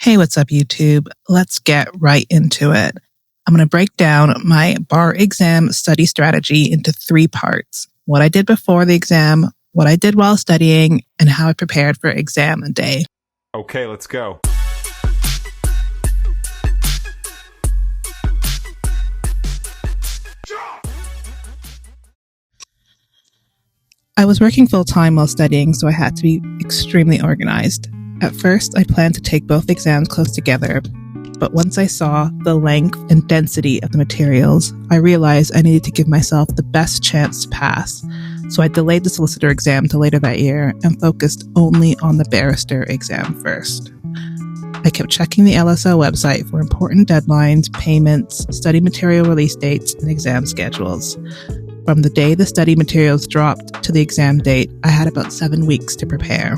Hey, what's up, YouTube? Let's get right into it. I'm going to break down my bar exam study strategy into 3 parts. What I did before the exam, what I did while studying, and how I prepared for exam day. Okay, let's go. I was working full-time while studying, so I had to be extremely organized. At first, I planned to take both exams close together, but once I saw the length and density of the materials, I realized I needed to give myself the best chance to pass. So I delayed the solicitor exam to later that year and focused only on the barrister exam first. I kept checking the LSO website for important deadlines, payments, study material release dates, and exam schedules. From the day the study materials dropped to the exam date, I had about 7 weeks to prepare.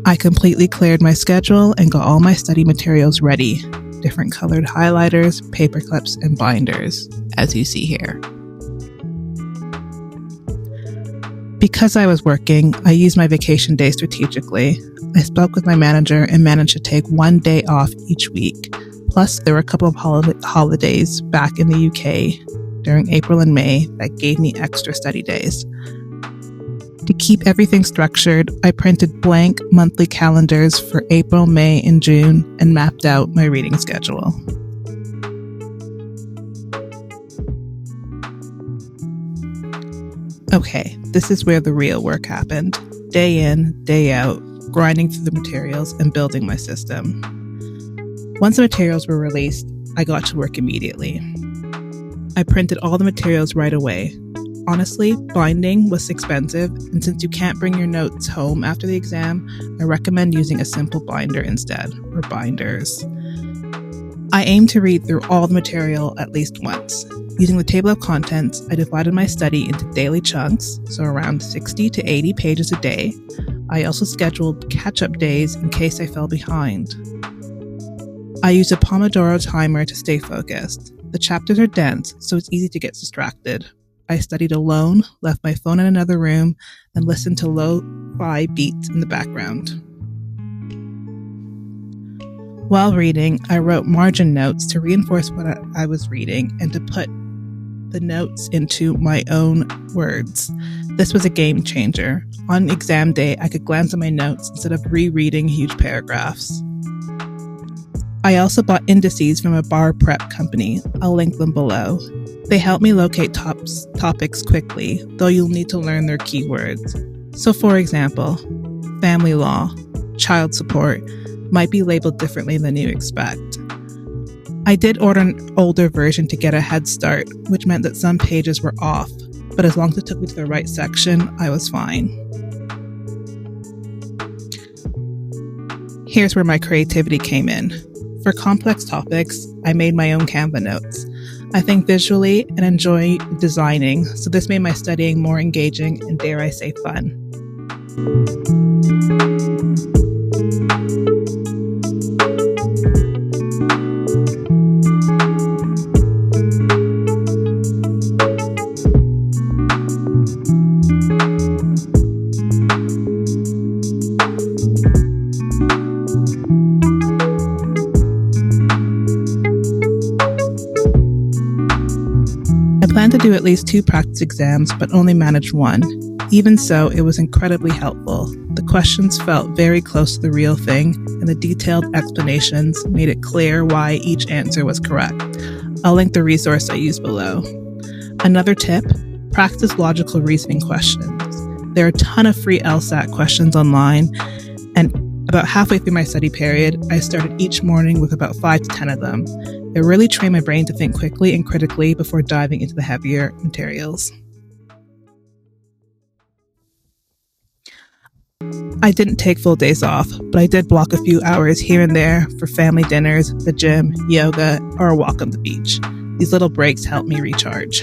I completely cleared my schedule and got all my study materials ready. Different colored highlighters, paper clips, and binders, as you see here. Because I was working, I used my vacation day strategically. I spoke with my manager and managed to take 1 day off each week. Plus, there were a couple of holidays back in the UK during April and May that gave me extra study days. To keep everything structured, I printed blank monthly calendars for April, May, and June and mapped out my reading schedule. Okay, this is where the real work happened. Day in, day out, grinding through the materials and building my system. Once the materials were released, I got to work immediately. I printed all the materials right away. Honestly, binding was expensive, and since you can't bring your notes home after the exam, I recommend using a simple binder instead, or binders. I aimed to read through all the material at least once. Using the table of contents, I divided my study into daily chunks, so around 60 to 80 pages a day. I also scheduled catch-up days in case I fell behind. I used a Pomodoro timer to stay focused. The chapters are dense, so it's easy to get distracted. I studied alone, left my phone in another room, and listened to lo-fi beats in the background. While reading, I wrote margin notes to reinforce what I was reading and to put the notes into my own words. This was a game changer. On exam day, I could glance at my notes instead of rereading huge paragraphs. I also bought indices from a bar prep company. I'll link them below. They help me locate topics quickly, though you'll need to learn their keywords. So for example, family law, child support might be labeled differently than you expect. I did order an older version to get a head start, which meant that some pages were off, but as long as it took me to the right section, I was fine. Here's where my creativity came in. For complex topics, I made my own Canva notes. I think visually and enjoy designing, so this made my studying more engaging and, dare I say, fun. I planned to do at least 2 practice exams, but only managed 1. Even so, it was incredibly helpful. The questions felt very close to the real thing, and the detailed explanations made it clear why each answer was correct. I'll link the resource I used below. Another tip, practice logical reasoning questions. There are a ton of free LSAT questions online, and about halfway through my study period, I started each morning with about 5 to 10 of them. It really trained my brain to think quickly and critically before diving into the heavier materials. I didn't take full days off, but I did block a few hours here and there for family dinners, the gym, yoga, or a walk on the beach. These little breaks helped me recharge.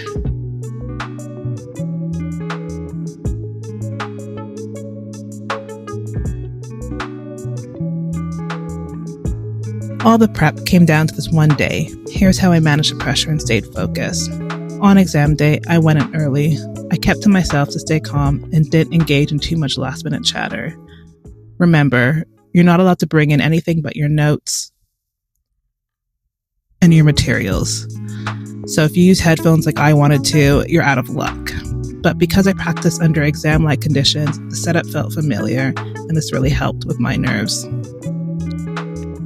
All the prep came down to this one day. Here's how I managed the pressure and stayed focused. On exam day, I went in early. I kept to myself to stay calm and didn't engage in too much last-minute chatter. Remember, You're not allowed to bring in anything but your notes and your materials. So if you use headphones like I wanted to, you're out of luck. But because I practiced under exam-like conditions, the setup felt familiar, and this really helped with my nerves.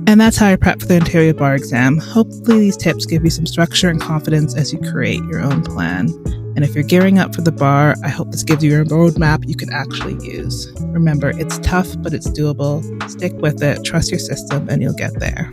And that's how I prep for the Ontario Bar exam. Hopefully these tips give you some structure and confidence as you create your own plan. And if you're gearing up for the bar, I hope this gives you a roadmap you can actually use. Remember, it's tough, but it's doable. Stick with it, trust your system, and you'll get there.